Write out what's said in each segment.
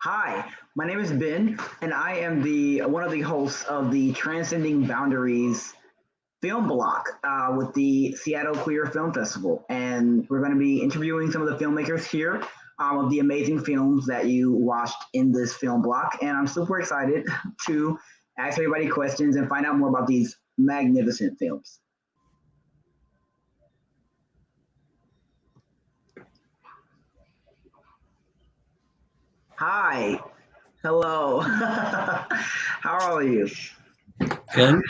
Hi, my name is Ben, and I am the one of the hosts of the Transcending Boundaries film block with the Seattle Queer Film Festival. And we're going to be interviewing some of the filmmakers here of the amazing films that you watched in this film block. And I'm super excited to ask everybody questions and find out more about these magnificent films. Hi, hello. How are you? Good.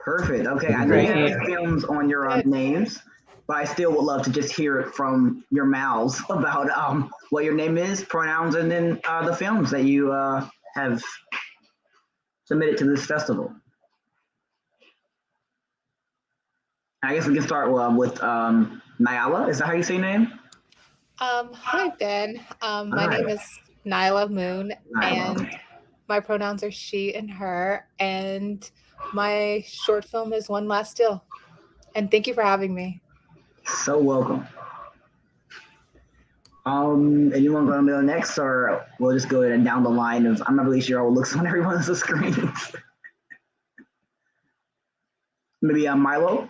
Perfect. Okay, I know you have these films on your names, but I still would love to just hear it from your mouths about what your name is, pronouns, and then the films that you have submitted to this festival. I guess we can start with Nyala. Is that how you say your name? Hi, Ben. My name is Nyla Moon, and my pronouns are she and her, and my short film is One Last Deal. And thank you for having me. So welcome. Anyone going to go next, or we'll just go down the line of, I'm not really sure what looks on everyone's screens. Maybe Milo?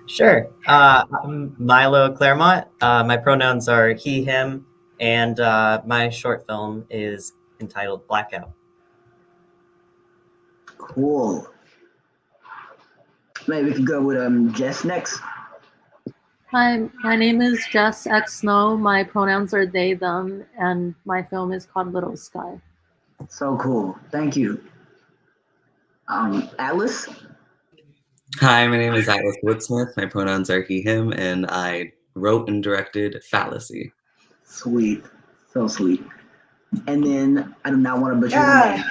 Sure. I'm Milo Clairmont. My pronouns are he, him, and my short film is entitled Blackout. Cool. Maybe we could go with Jess next. Hi, my name is Jess X Snow. My pronouns are they, them, and my film is called Little Sky. So cool. Thank you. Atlas? Hi, my name is Atlas Woodsmith. My pronouns are he, him, and I wrote and directed Fallacy. Sweet. So sweet. And then I do not want to butcher your name.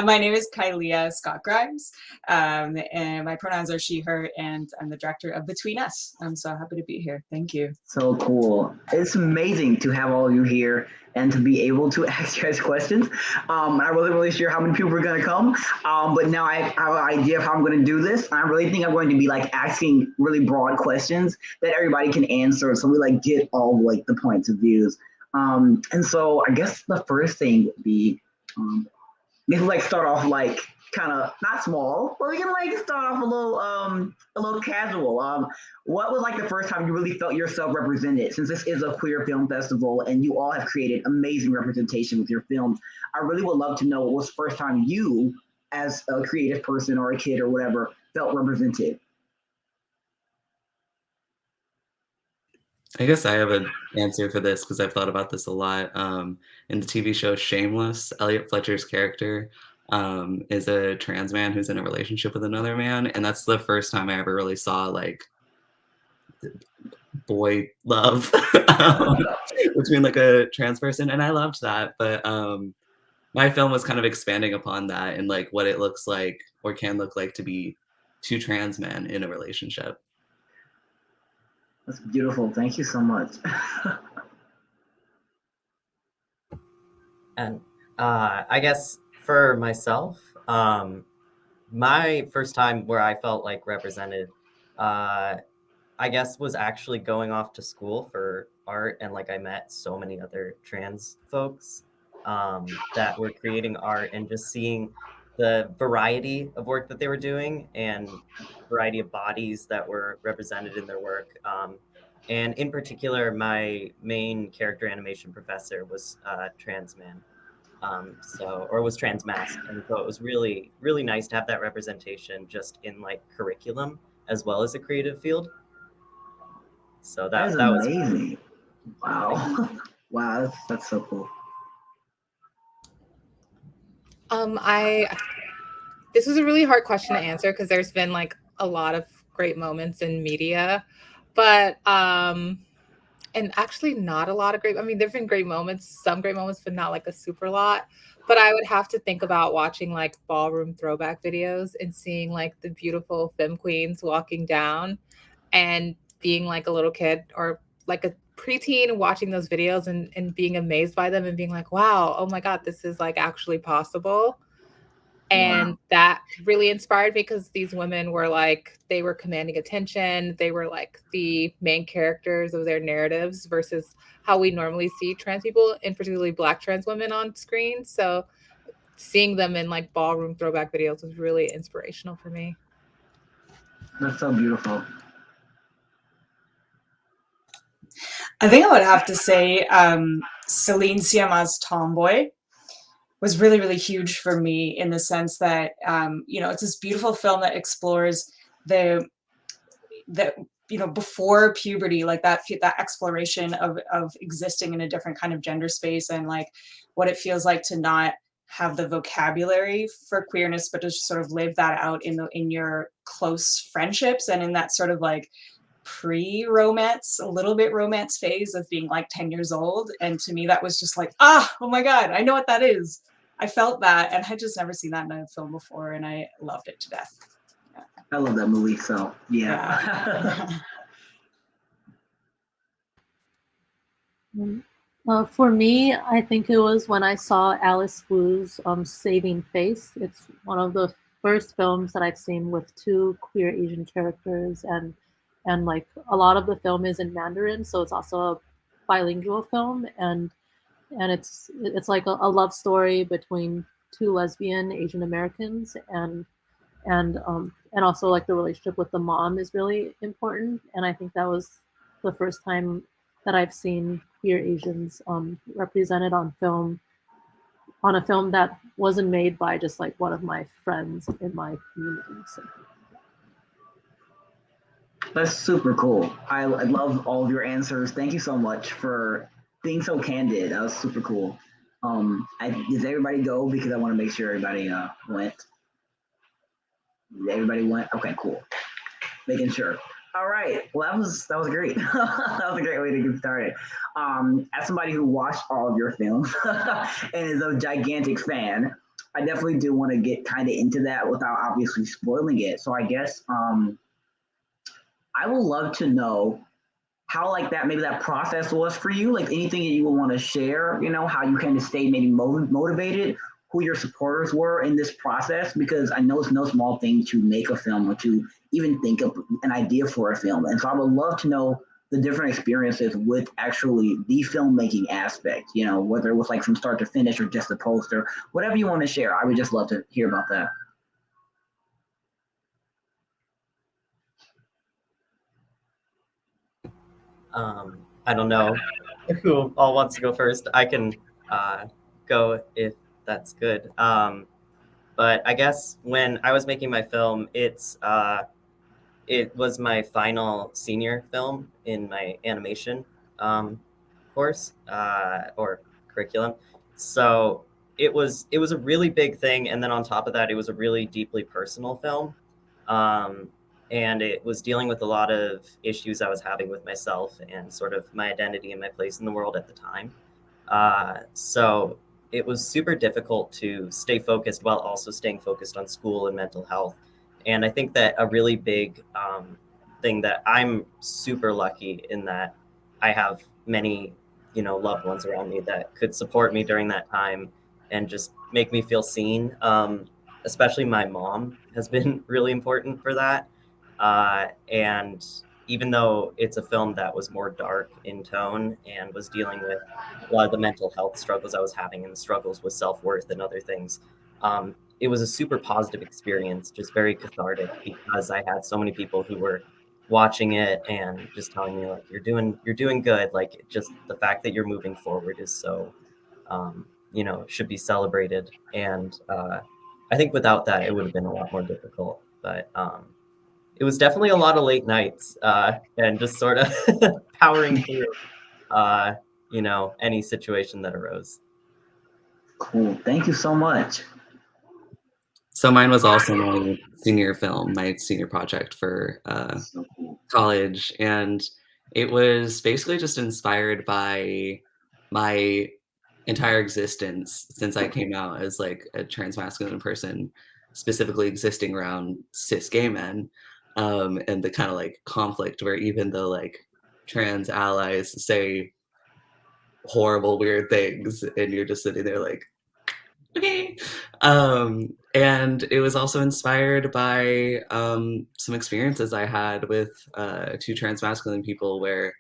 My name is Cailleah Scott Grimes, and my pronouns are she, her, and I'm the director of Between Us. I'm so happy to be here. Thank you. So cool. It's amazing to have all of you here and to be able to ask you guys questions. I wasn't really sure how many people were going to come, but now I have an idea of how I'm going to do this. I really think I'm going to be like asking really broad questions that everybody can answer, so we like get all like the points of views. And so I guess the first thing would be maybe like start off like kind of not small, but we can like start off a little casual. What was like the first time you really felt yourself represented? Since this is a queer film festival and you all have created amazing representation with your films, I really would love to know what was the first time you, as a creative person or a kid or whatever, felt represented. I guess I have an answer for this because I've thought about this a lot. In the TV show Shameless, Elliot Fletcher's character is a trans man who's in a relationship with another man, and that's the first time I ever really saw like boy love between like a trans person, and I loved that. But my film was kind of expanding upon that and like what it looks like or can look like to be two trans men in a relationship. That's beautiful. Thank you so much. And I guess for myself, my first time where I felt like represented, I guess was actually going off to school for art, and like I met so many other trans folks that were creating art, and just seeing the variety of work that they were doing and variety of bodies that were represented in their work. And in particular, my main character animation professor was trans man. Or was trans masked. And so it was really, really nice to have that representation just in like curriculum as well as a creative field. So that was amazing. Wow. Wow, that's so cool. This was a really hard question to answer because there's been like a lot of great moments in media, but and actually not a lot of there've been great moments, some great moments, but not like a super lot. But I would have to think about watching like ballroom throwback videos and seeing like the beautiful femme queens walking down and being like a little kid or like a preteen watching those videos and being amazed by them and being like, wow, oh my God, this is like actually possible. And that really inspired me because these women were like, they were commanding attention. They were like the main characters of their narratives versus how we normally see trans people, and particularly Black trans women on screen. So seeing them in like ballroom throwback videos was really inspirational for me. That's so beautiful. I think I would have to say Celine Sciamma's Tomboy was really, really huge for me in the sense that, you know, it's this beautiful film that explores the you know, before puberty, like that exploration of existing in a different kind of gender space, and like what it feels like to not have the vocabulary for queerness, but to just sort of live that out in your close friendships and in that sort of like pre-romance, a little bit romance phase of being like 10 years old. And to me, that was just like, oh my God, I know what that is. I felt that, and had just never seen that in a film before, and I loved it to death. I love that movie, so yeah. For me, I think it was when I saw Alice Wu's Saving Face. It's one of the first films that I've seen with two queer Asian characters, and like a lot of the film is in Mandarin, so it's also a bilingual film, and it's like a love story between two lesbian Asian Americans, and also like the relationship with the mom is really important, and I think that was the first time that I've seen queer Asians represented on film, on a film that wasn't made by just like one of my friends in my community. So. That's super cool. I love all of your answers. Thank you so much for being so candid. That was super cool. Did everybody go? Because I want to make sure everybody went. Everybody went? Okay, cool. Making sure. All right. Well, that was great. That was a great way to get started. As somebody who watched all of your films and is a gigantic fan, I definitely do want to get kind of into that without obviously spoiling it. So I guess I would love to know how like that maybe that process was for you, like anything that you would want to share, you know, how you kind of stayed maybe motivated, who your supporters were in this process, because I know it's no small thing to make a film or to even think of an idea for a film. And so I would love to know the different experiences with actually the filmmaking aspect, you know, whether it was like from start to finish or just the poster, whatever you want to share. I would just love to hear about that. I don't know who all wants to go first. I can go if that's good. But I guess when I was making my film, it was my final senior film in my animation course or curriculum. So it was a really big thing, and then on top of that, it was a really deeply personal film. And it was dealing with a lot of issues I was having with myself and sort of my identity and my place in the world at the time. So it was super difficult to stay focused while also staying focused on school and mental health. And I think that a really big thing that I'm super lucky in that I have many, you know, loved ones around me that could support me during that time and just make me feel seen. Especially my mom has been really important for that. And even though it's a film that was more dark in tone and was dealing with a lot of the mental health struggles I was having and the struggles with self-worth and other things, it was a super positive experience, just very cathartic, because I had so many people who were watching it and just telling me like, you're doing good. Like just the fact that you're moving forward is so, you know, should be celebrated. And I think without that, it would have been a lot more difficult. But it was definitely a lot of late nights and just sort of powering through, you know, any situation that arose. Cool. Thank you so much. So mine was also my senior film, my senior project for So cool. college. And it was basically just inspired by my entire existence since I came out as like a transmasculine person, specifically existing around cis gay men, and the kind of like conflict where even though like trans allies say horrible, weird things, and you're just sitting there like, Okay. And it was also inspired by some experiences I had with two transmasculine people where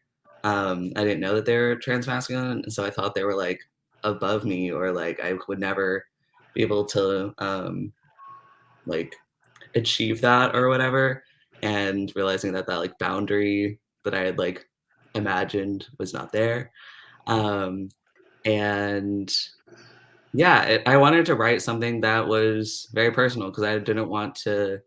I didn't know that they were transmasculine, and so I thought they were like above me, or like I would never be able to like achieve that or whatever. And realizing that that like boundary that I had like imagined was not there. And yeah, I wanted to write something that was very personal because I didn't want to.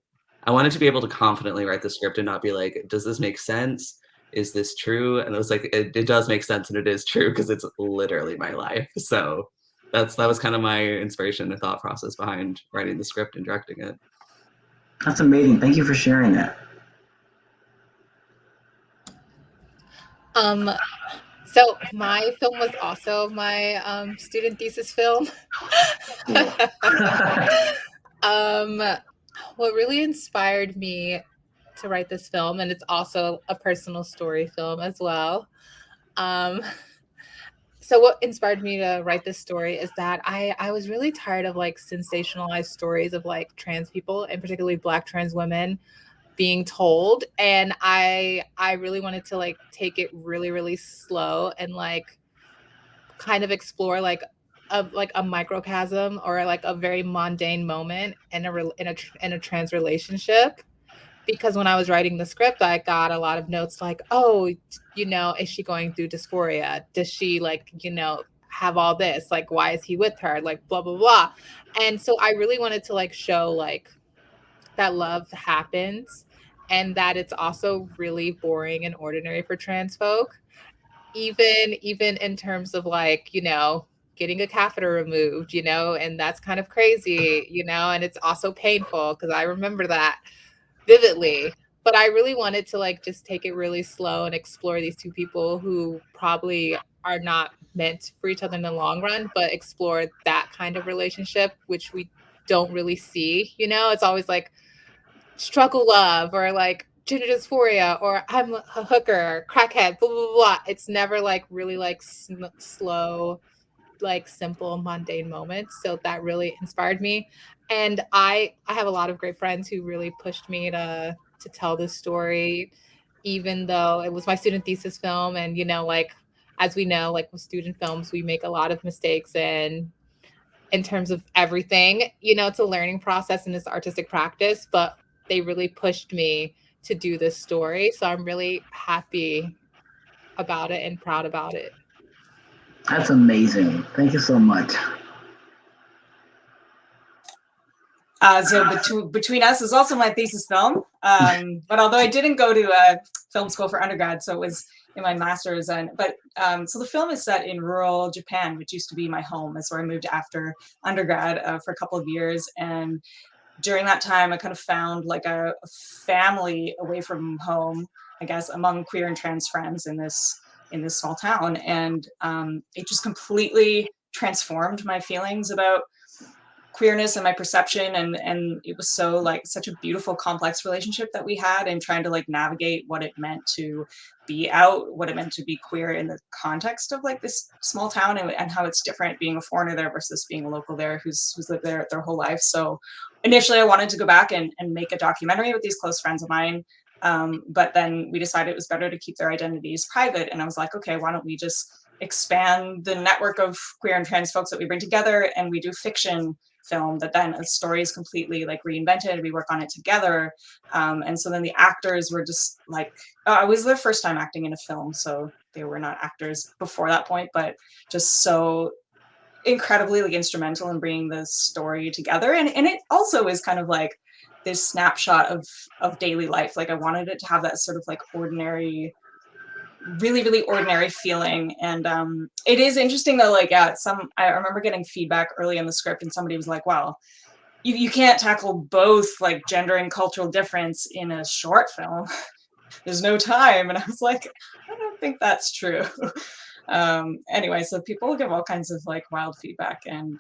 I wanted to be able to confidently write the script and not be like, "Does this make sense? Is this true?" And it was like, it does make sense and it is true because it's literally my life. So that was kind of my inspiration and thought process behind writing the script and directing it. That's amazing. Thank you for sharing that. So my film was also my student thesis film. What really inspired me to write this film, and it's also a personal story film as well. So what inspired me to write this story is that I was really tired of like sensationalized stories of like trans people, and particularly Black trans women, being told. And I really wanted to like take it really slow and like kind of explore like a microcosm or like a very mundane moment in a trans relationship. Because when I was writing the script, I got a lot of notes like, oh, you know, is she going through dysphoria? Does she like, you know, have all this? Like, why is he with her? Like, blah, blah, blah. And so I really wanted to like show like that love happens and that it's also really boring and ordinary for trans folk. Even in terms of like, you know, getting a catheter removed, you know, and that's kind of crazy, you know, and it's also painful because I remember that vividly. But I really wanted to like just take it really slow and explore these two people who probably are not meant for each other in the long run, but explore that kind of relationship, which we don't really see. You know, it's always like struggle love or like gender dysphoria or I'm a hooker, crackhead, blah, blah, blah. It's never like really like slow, like simple mundane moments. So that really inspired me. And I have a lot of great friends who really pushed me to tell this story, even though it was my student thesis film. And you know, like as we know, like with student films, we make a lot of mistakes, and in terms of everything, you know, it's a learning process and it's artistic practice, but they really pushed me to do this story. So I'm really happy about it and proud about it. That's amazing. Thank you so much. So between us is also my thesis film. But although I didn't go to film school for undergrad, so it was in my master's. So the film is set in rural Japan, which used to be my home. That's where I moved after undergrad for a couple of years. And during that time, I kind of found like a family away from home, I guess, among queer and trans friends in this small town. And it just completely transformed my feelings about queerness and my perception, and it was so like such a beautiful complex relationship that we had, and trying to like navigate what it meant to be out, what it meant to be queer in the context of like this small town, and how it's different being a foreigner there versus being a local there who's lived there their whole life. So initially I wanted to go back and make a documentary with these close friends of mine, but then we decided it was better to keep their identities private, and I was like, okay, why don't we just expand the network of queer and trans folks that we bring together, and we do fiction film that then a story is completely like reinvented. We work on it together, and so then the actors were just like, it was their first time acting in a film, so they were not actors before that point, but just so incredibly like instrumental in bringing the story together. And it also is kind of like this snapshot of daily life. Like I wanted it to have that sort of like ordinary, really ordinary feeling. And it is interesting though, like I remember getting feedback early in the script, and somebody was like, well, you can't tackle both like gender and cultural difference in a short film. There's no time. And I was like, I don't think that's true. Anyway, so people give all kinds of like wild feedback, and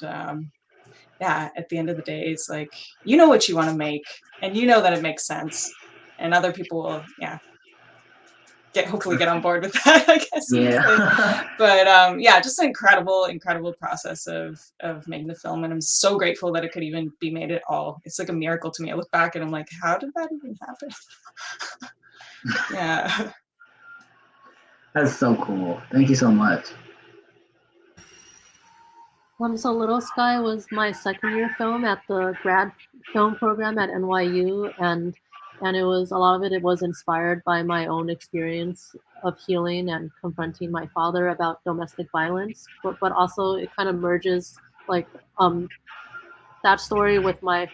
yeah, at the end of the day, it's like, you know what you want to make, and you know that it makes sense, and other people will, yeah. hopefully get on board with that, I guess. Yeah. But yeah, just an incredible process of making the film, and I'm so grateful that it could even be made at all. It's like a miracle to me. I look back and I'm like, how did that even happen? Yeah. That's so cool. Thank you so much. So Little Sky was my second year film at the grad film program at NYU, and it was a lot of it was inspired by my own experience of healing and confronting my father about domestic violence, but also it kind of merges like that story with my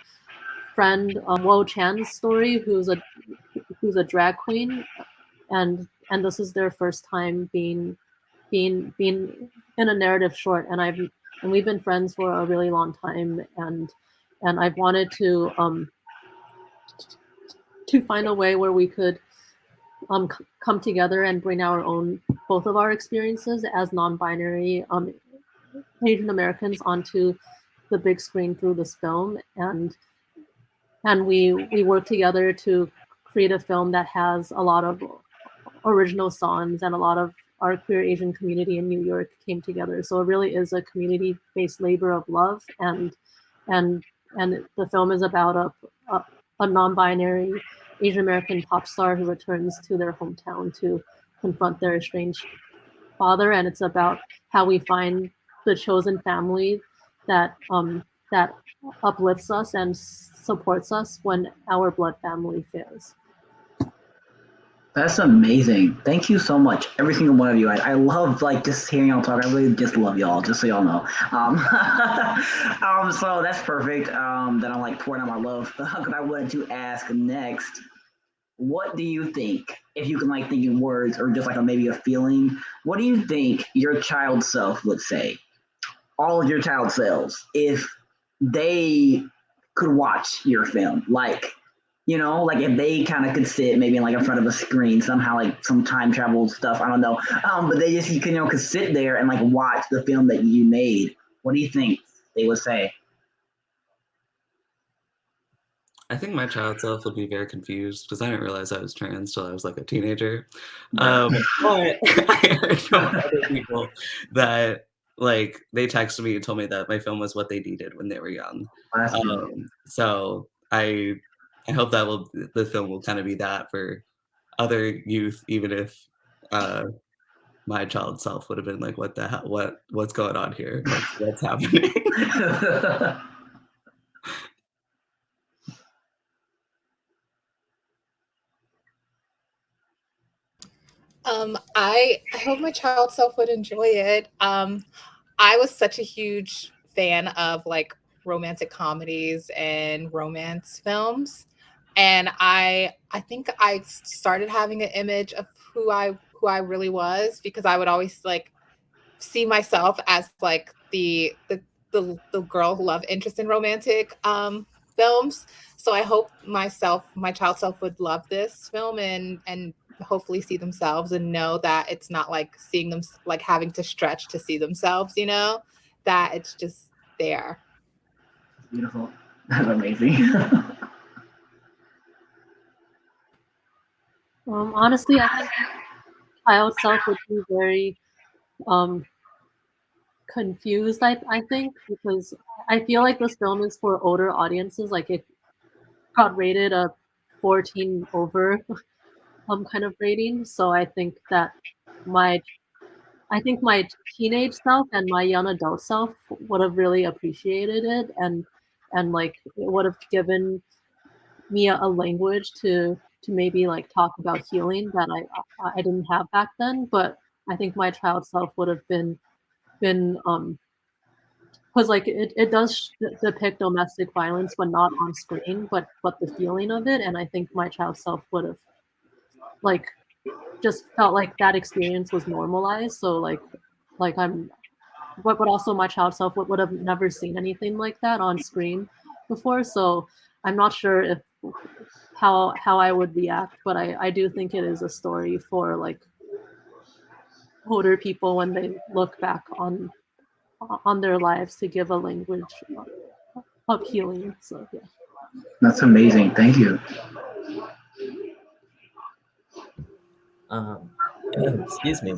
friend Wo Chan's story, who's a drag queen, and this is their first time being in a narrative short, and we've been friends for a really long time, and I've wanted to find a way where we could come together and bring both of our experiences as non-binary Asian Americans onto the big screen through this film, and we work together to create a film that has a lot of original songs, and a lot of our queer Asian community in New York came together. So it really is a community-based labor of love, and the film is about a non-binary Asian American pop star who returns to their hometown to confront their estranged father, and it's about how we find the chosen family that uplifts us and supports us when our blood family fails. That's amazing. Thank you so much, every single one of you. I love like just hearing y'all talk. I really just love y'all, just so y'all know. So that's perfect. That I'm like pouring out my love. Because I wanted to ask next, what do you think, if you can like think in words or just like maybe a feeling, what do you think your child self would say? All of your child selves, if they could watch your film, like, you know, like if they kind of could sit maybe like in front of a screen somehow, like some time travel stuff, I don't know, but they just could sit there and like watch the film that you made. What do you think they would say? I think my child self would be very confused because I didn't realize I was trans till I was like a teenager. But I heard from other people that like they texted me and told me that my film was what they needed when they were young. So I hope that the film will kind of be that for other youth, even if my child self would have been like, what the hell, what's going on here? What's happening? I hope my child self would enjoy it. I was such a huge fan of like romantic comedies and romance films, and I think I started having an image of who I really was, because I would always like see myself as like the girl who love interest in romantic films. So I hope my child self would love this film and hopefully see themselves and know that it's not like seeing them like having to stretch to see themselves, you know, that it's just there. Beautiful. That's amazing. Honestly, I think child self would be very confused, I think, because I feel like this film is for older audiences. Like it got rated a 14 over kind of rating. So I think that my teenage self and my young adult self would have really appreciated it, and like it would have given me a language to maybe like talk about healing that I didn't have back then. But I think my child self would have been because like it does depict domestic violence but not on screen, but the feeling of it, and I think my child self would have like just felt like that experience was normalized. So like I'm but also my child self would have never seen anything like that on screen before, so I'm not sure if how I would react, but I do think it is a story for like older people when they look back on their lives to give a language of healing. So yeah. That's amazing. Thank you. Excuse me.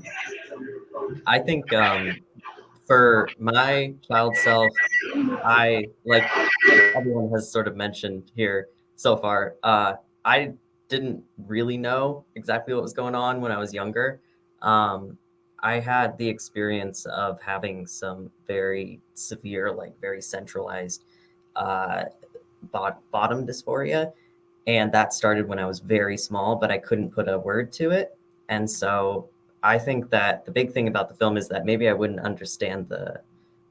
I think for my child self, I like everyone has sort of mentioned here so far. I didn't really know exactly what was going on when I was younger. Um, I had the experience of having some very severe, like very centralized uh, bottom dysphoria. And that started when I was very small, but I couldn't put a word to it. And so I think that the big thing about the film is that maybe I wouldn't understand the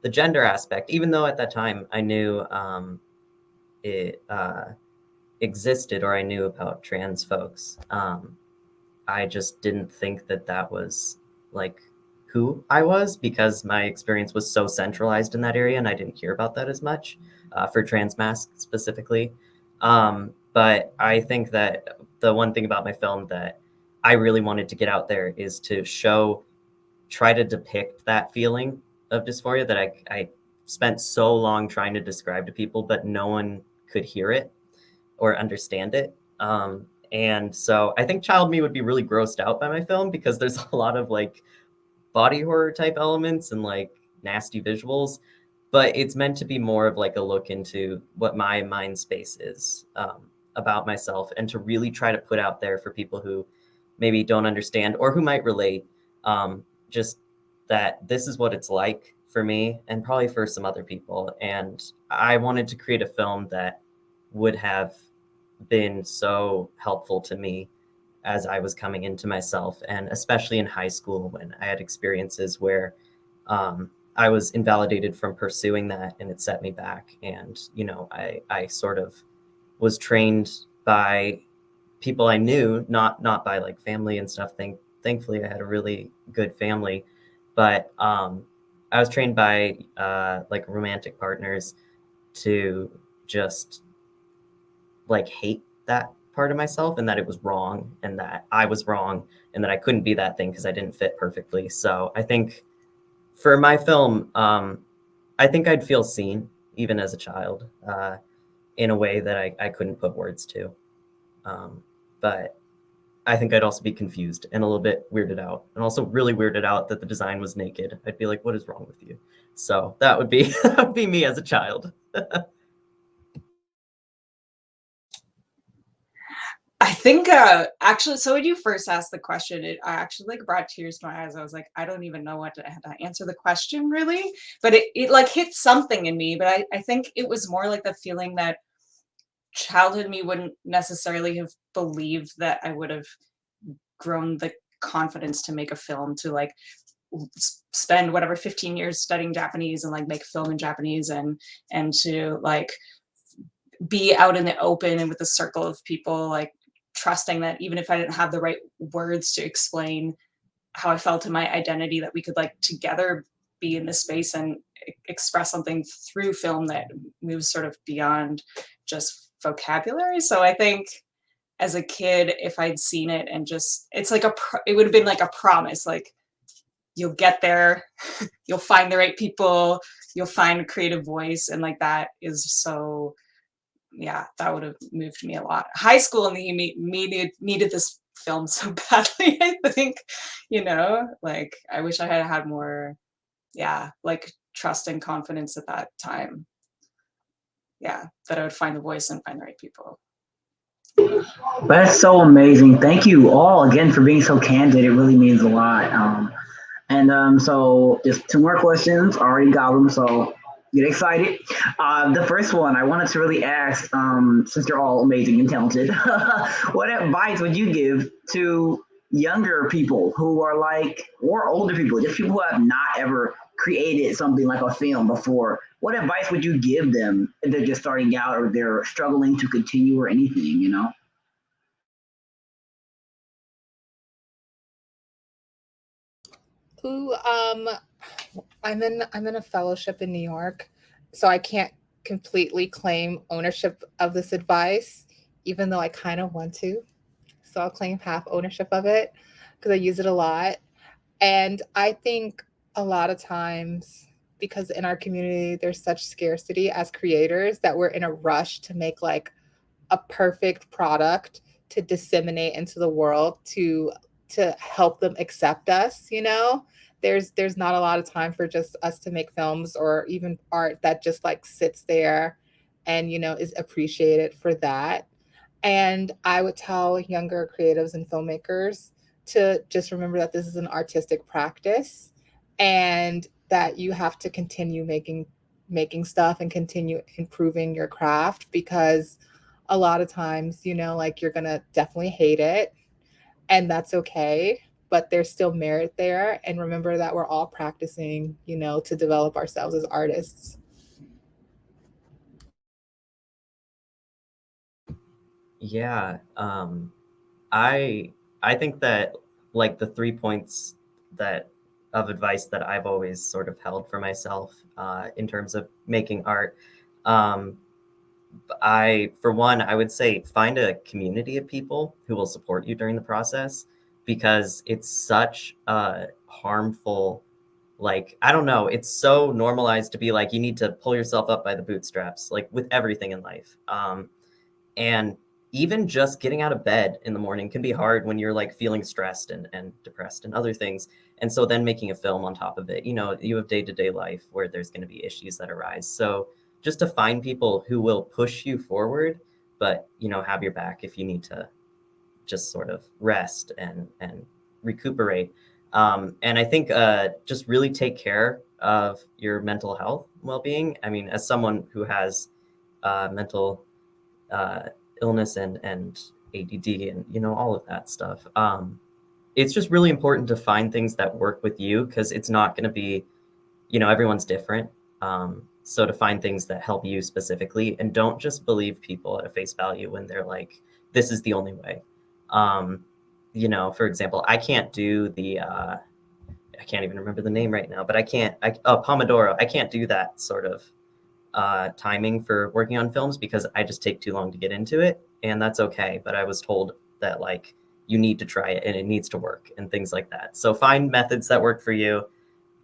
gender aspect, even though at that time I knew it existed, or I knew about trans folks. I just didn't think that that was like who I was, because my experience was so centralized in that area, and I didn't hear about that as much for trans masks specifically. But I think that the one thing about my film that I really wanted to get out there is to try to depict that feeling of dysphoria that I spent so long trying to describe to people, but no one could hear it or understand it. And so I think child me would be really grossed out by my film, because there's a lot of like body horror type elements and like nasty visuals, but it's meant to be more of like a look into what my mind space is about myself, and to really try to put out there for people who maybe don't understand or who might relate, just that this is what it's like for me and probably for some other people. And I wanted to create a film that would have been so helpful to me as I was coming into myself, and especially in high school when I had experiences where I was invalidated from pursuing that, and it set me back. And I sort of was trained by people I knew, not by like family and stuff. Thankfully, I had a really good family, but I was trained by like romantic partners to just like hate that part of myself, and that it was wrong, and that I was wrong, and that I couldn't be that thing because I didn't fit perfectly. So I think for my film, I think I'd feel seen even as a child in a way that I couldn't put words to. But I think I'd also be confused and a little bit weirded out, and also really weirded out that the design was naked. I'd be like, what is wrong with you? So that would be that would be me as a child. I think actually, so when you first asked the question, I actually like brought tears to my eyes. I was like, I don't even know how to answer the question really, but it like hit something in me. But I think it was more like the feeling that childhood me wouldn't necessarily have believed that I would have grown the confidence to make a film, to like spend whatever 15 years studying Japanese and like make film in Japanese, and to like be out in the open and with a circle of people, like trusting that even if I didn't have the right words to explain how I felt in my identity, that we could like together be in this space and express something through film that moves sort of beyond just vocabulary. So I think as a kid, if I'd seen it and just, it's like it would have been like a promise, like you'll get there, you'll find the right people, you'll find a creative voice. And like, that is so, yeah, that would have moved me a lot. High school needed this film so badly, I think, like I wish I had had more, yeah, like trust and confidence at that time. Yeah, that I would find the voice and find the right people. That's so amazing. Thank you all again for being so candid. It really means a lot. So just two more questions. I already got them, so get excited. The first one I wanted to really ask, since you're all amazing and talented, what advice would you give to younger people who are like, or older people, just people who have not ever created something like a film before? What advice would you give them if they're just starting out or they're struggling to continue or anything? Ooh, I'm in a fellowship in New York, so I can't completely claim ownership of this advice, even though I kind of want to. So I'll claim half ownership of it because I use it a lot. And I think a lot of times, because in our community there's such scarcity as creators, that we're in a rush to make like a perfect product to disseminate into the world to to help them accept us, you know? There's not a lot of time for just us to make films or even art that just like sits there and, you know, is appreciated for that. And I would tell younger creatives and filmmakers to just remember that this is an artistic practice and that you have to continue making stuff and continue improving your craft, because a lot of times, you know, like you're going to definitely hate it, and that's okay, but there's still merit there. And remember that we're all practicing, you know, to develop ourselves as artists. Yeah, I think that like the 3 points that of advice that I've always sort of held for myself in terms of making art. Um, for one, I would say find a community of people who will support you during the process, because it's such a harmful, like, I don't know, it's so normalized to be like, you need to pull yourself up by the bootstraps, like with everything in life. And even just getting out of bed in the morning can be hard when you're like feeling stressed and depressed and other things. And so then making a film on top of it, you know, you have day-to-day life where there's going to be issues that arise. So just to find people who will push you forward, but, you know, have your back if you need to just sort of rest and recuperate. And I think just really take care of your mental health well-being. I mean, as someone who has mental uh, illness and ADD and, you know, all of that stuff. It's just really important to find things that work with you, because it's not going to be, you know, everyone's different. So to find things that help you specifically, and don't just believe people at a face value when they're like, this is the only way. You know, for example, I can't do the, I can't even remember the name right now, but Pomodoro. I can't do that sort of timing for working on films because I just take too long to get into it, and that's okay. But I was told that like you need to try it and it needs to work and things like that. So find methods that work for you.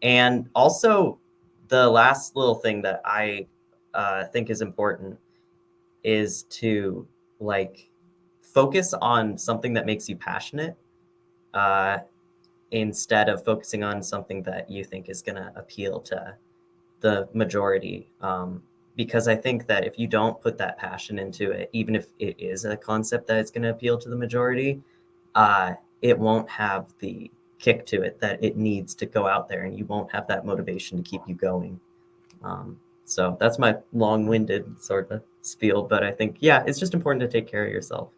And also the last little thing that I think is important is to like focus on something that makes you passionate uh, instead of focusing on something that you think is going to appeal to the majority. Because I think that if you don't put that passion into it, even if it is a concept that is going to appeal to the majority, it won't have the kick to it that it needs to go out there, and you won't have that motivation to keep you going. So that's my long-winded sort of spiel, but I think, yeah, it's just important to take care of yourself.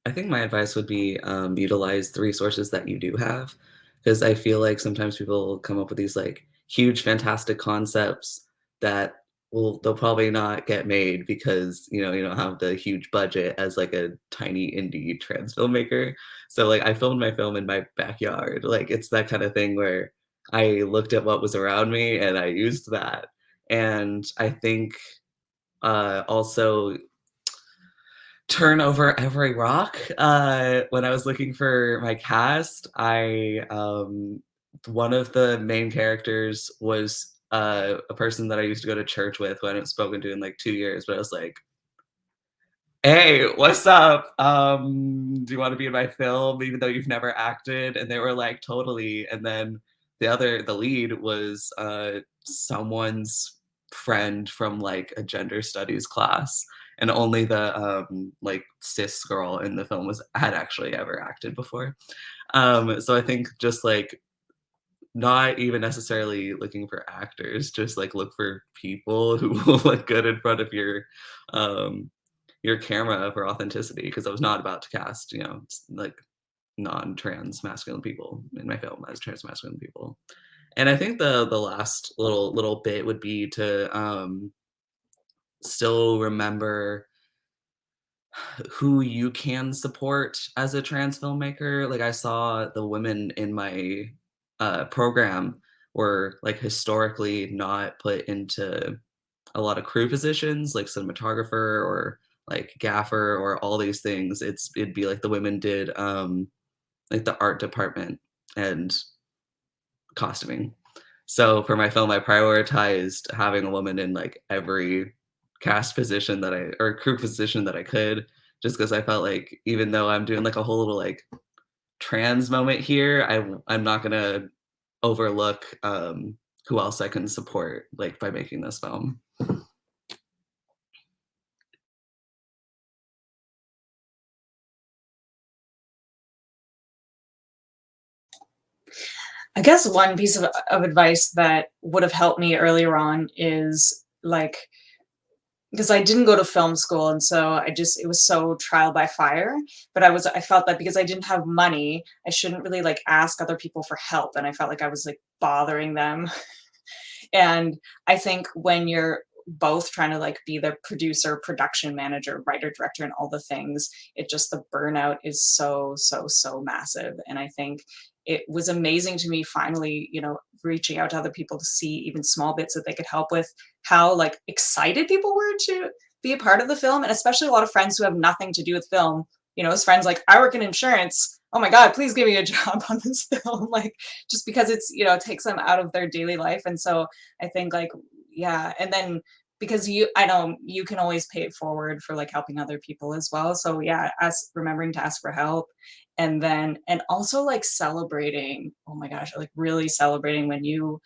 I think my advice would be utilize the resources that you do have, because I feel like sometimes people come up with these like huge, fantastic concepts that they'll probably not get made because you don't have the huge budget as like a tiny indie trans filmmaker. So like I filmed my film in my backyard. Like it's that kind of thing where I looked at what was around me and I used that. And I think also turn over every rock. When I was looking for my cast, one of the main characters was a person that I used to go to church with who I hadn't spoken to in like 2 years, but I was like, hey, what's up? Do you want to be in my film, even though you've never acted? And they were like, totally. And then the lead was someone's friend from like a gender studies class, and only the like cis girl in the film had actually ever acted before. So I think just like not even necessarily looking for actors, just like look for people who will look good in front of your camera for authenticity, because I was not about to cast, like non-trans masculine people in my film as trans masculine people. And I think the last little bit would be to still remember who you can support as a trans filmmaker. Like I saw the women in my program were like historically not put into a lot of crew positions, like cinematographer or like gaffer or all these things. It'd be like the women did like the art department and costuming. So for my film, I prioritized having a woman in like every cast position or crew position that I could, just because I felt like even though I'm doing like a whole little like trans moment here, I'm not gonna overlook who else I can support like by making this film. I guess one piece of advice that would have helped me earlier on is like, because I didn't go to film school, and so it was so trial by fire. But I felt that because I didn't have money, I shouldn't really like ask other people for help, and I felt like I was like bothering them. And I think when you're both trying to like be the producer, production manager, writer, director, and all the things, the burnout is so massive. And I think it was amazing to me finally, reaching out to other people to see even small bits that they could help with, how like excited people were to be a part of the film. And especially a lot of friends who have nothing to do with film, as friends like, I work in insurance. Oh my God, please give me a job on this film. Like, just because it takes them out of their daily life. And so I think like, yeah. And then because I know you can always pay it forward for like helping other people as well. So yeah, remembering to ask for help. And also like celebrating, oh my gosh, like really celebrating when you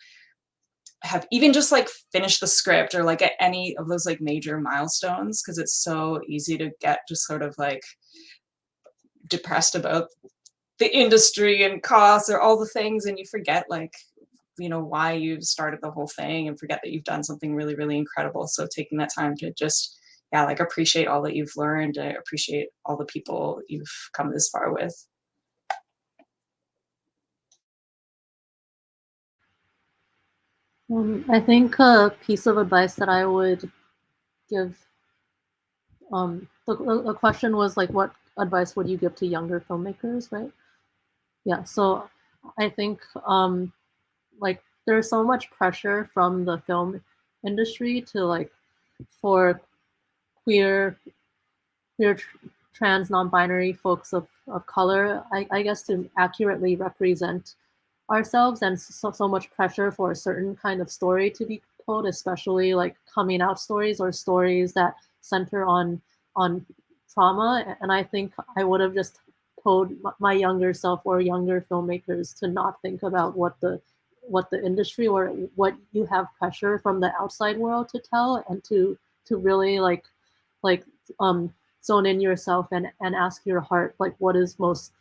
have even just like finished the script or like at any of those like major milestones, because it's so easy to get just sort of like depressed about the industry and costs or all the things, and you forget like why you started the whole thing and forget that you've done something really, really incredible. So taking that time to just like appreciate all that you've learned, appreciate all the people you've come this far with. I think a piece of advice that I would give, the question was like, what advice would you give to younger filmmakers, right? Yeah, so I think like there's so much pressure from the film industry to like for queer trans non-binary folks of color, I guess, to accurately represent ourselves, and so much pressure for a certain kind of story to be told, especially like coming out stories or stories that center on trauma. And I think I would have just told my younger self or younger filmmakers to not think about what the industry or what you have pressure from the outside world to tell, and to really like zone in yourself and ask your heart like what is most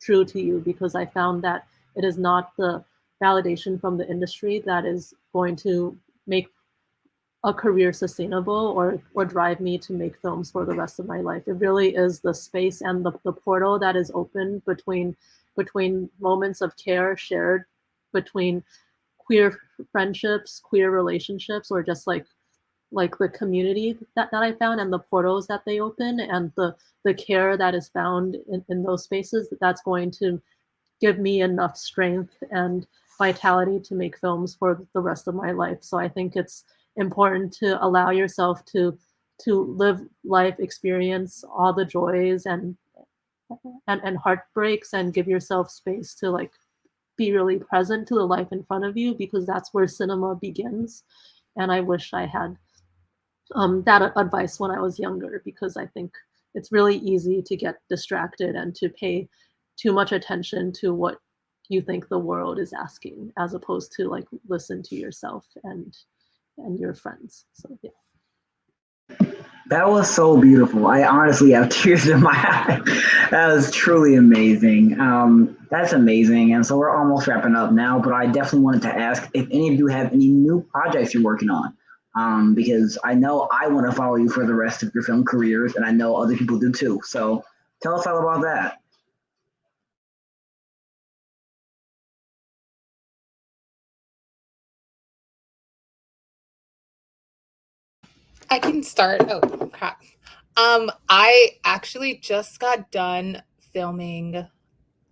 true to you, because I found that it is not the validation from the industry that is going to make a career sustainable or drive me to make films for the rest of my life. It really is the space and the portal that is open between moments of care shared between queer friendships, queer relationships, or just like the community that I found, and the portals that they open, and the care that is found in those spaces, that's going to give me enough strength and vitality to make films for the rest of my life. So I think it's important to allow yourself to live life, experience all the joys and heartbreaks, and give yourself space to like be really present to the life in front of you, because that's where cinema begins. And I wish I had that advice when I was younger, because I think it's really easy to get distracted and to pay too much attention to what you think the world is asking, as opposed to like listen to yourself and your friends. So yeah. That was so beautiful. I honestly have tears in my eyes. That was truly amazing. That's amazing. And so we're almost wrapping up now, but I definitely wanted to ask if any of you have any new projects you're working on. Because I know I want to follow you for the rest of your film careers, and I know other people do too. So tell us all about that. I can start. Oh crap. I actually just got done filming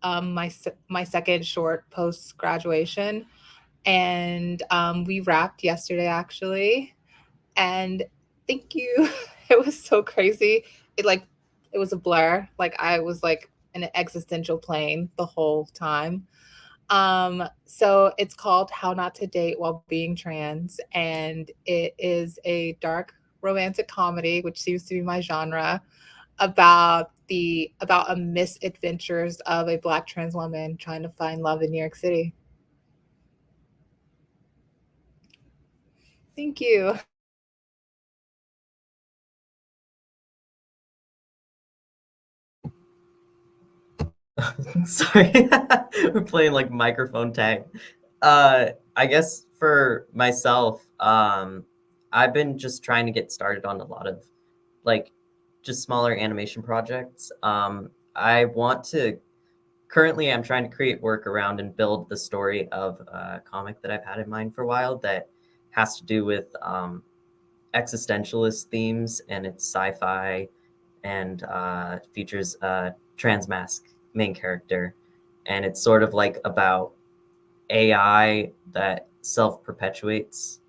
my second short post graduation, and we wrapped yesterday actually. And thank you. It was so crazy. It was a blur. Like I was like in an existential plane the whole time. So it's called How Not to Date While Being Trans, and it is a dark romantic comedy, which seems to be my genre. about a misadventures of a Black trans woman trying to find love in New York City. Thank you. Sorry, we're playing like microphone tag. I guess for myself, I've been just trying to get started on a lot of like just smaller animation projects. I want to currently I'm trying to create work around and build the story of a comic that I've had in mind for a while that has to do with existentialist themes, and it's sci-fi and features a trans mask main character, and it's sort of like about AI that self-perpetuates,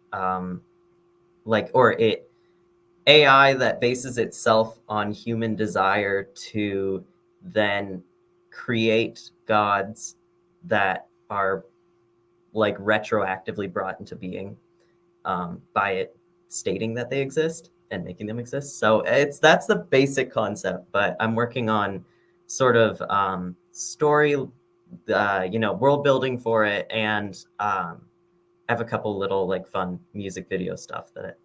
AI that bases itself on human desire to then create gods that are like retroactively brought into being by it stating that they exist and making them exist. So that's the basic concept, but I'm working on sort of story, world building for it, and I have a couple little like fun music video stuff that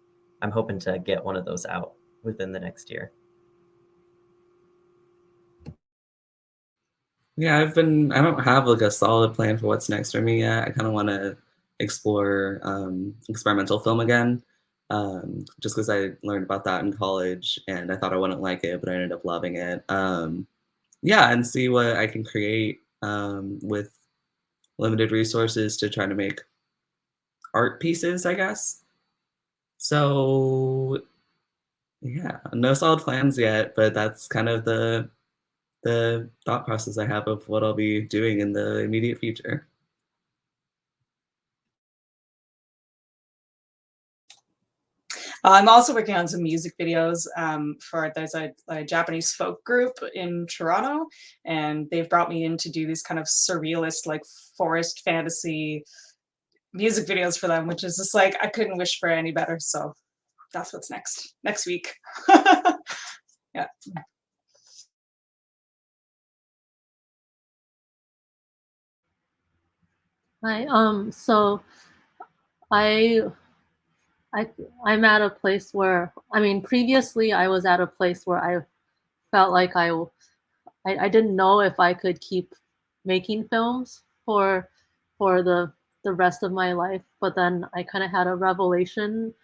I'm hoping to get one of those out within the next year. Yeah, I don't have like a solid plan for what's next for me yet. I kind of want to explore experimental film again, just because I learned about that in college and I thought I wouldn't like it, but I ended up loving it. Yeah, and see what I can create with limited resources to try to make art pieces, I guess. So yeah, no solid plans yet, but that's kind of the thought process I have of what I'll be doing in the immediate future. I'm also working on some music videos there's a Japanese folk group in Toronto, and they've brought me in to do these kind of surrealist, like forest fantasy music videos for them, which is just like, I couldn't wish for any better. So that's what's next week. Yeah. Hi. So I'm at a place where, I mean, previously I was at a place where I felt like I didn't know if I could keep making films for the rest of my life. But then I kind of had a revelation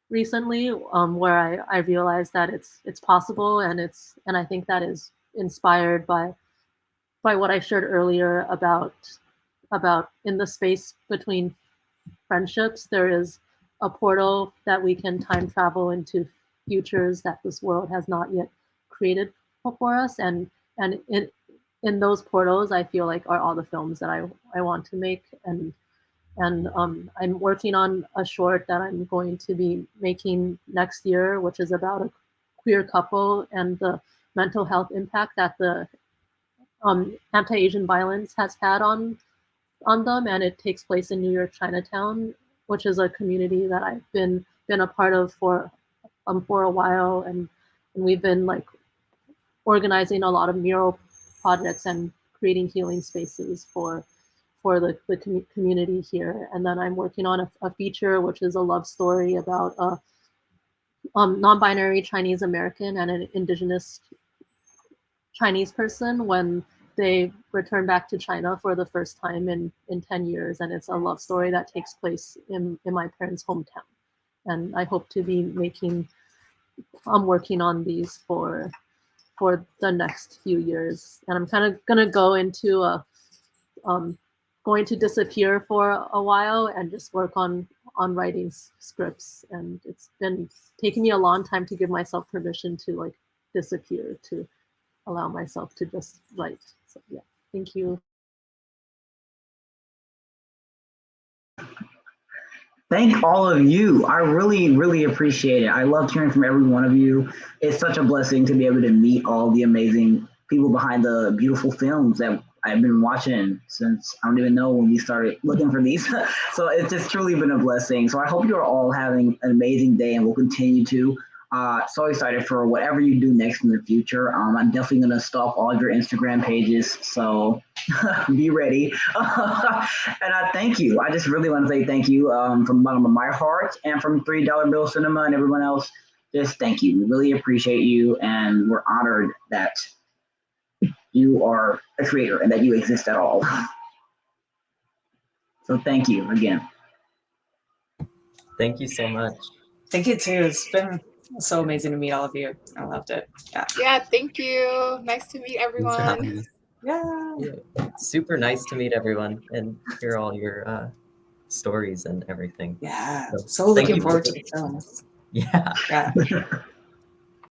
recently where I realized that it's possible, and I think that is inspired by what I shared earlier about in the space between friendships, there is a portal that we can time travel into futures that this world has not yet created for us, and in those portals, I feel like are all the films that I want to make, and I'm working on a short that I'm going to be making next year, which is about a queer couple and the mental health impact that the anti-Asian violence has had on them, and it takes place in New York Chinatown, which is a community that I've been a part of for a while, and we've been like organizing a lot of mural projects and creating healing spaces for the community here. And then I'm working on a feature which is a love story about a non-binary Chinese American and an indigenous Chinese person when they return back to China for the first time in 10 years. And it's a love story that takes place in my parents' hometown. And I hope to be I'm working on these for the next few years. And I'm kind of going to go into going to disappear for a while and just work on writing scripts. And it's been taking me a long time to give myself permission to like disappear, to allow myself to just write. So yeah, thank you. Thank all of you. I really, really appreciate it. I love hearing from every one of you. It's such a blessing to be able to meet all the amazing people behind the beautiful films that I've been watching since I don't even know when we started looking for these. So it's just truly been a blessing. So I hope you're all having an amazing day and will continue to. So excited for whatever you do next in the future. I'm definitely going to stalk all of your Instagram pages. So be ready. And I thank you. I just really want to say thank you from the bottom of my heart and from $3 Bill Cinema and everyone else. Just thank you. We really appreciate you. And we're honored that you are a creator and that you exist at all. So thank you again. Thank you so much. Thank you too. It's been so amazing to meet all of you. I loved it. Yeah. Yeah, thank you. Nice to meet Thanks for having everyone. us. Yeah. Super nice to meet everyone and hear all your stories and everything. Yeah. So So thank looking you forward for- to the films. Yeah. Yeah.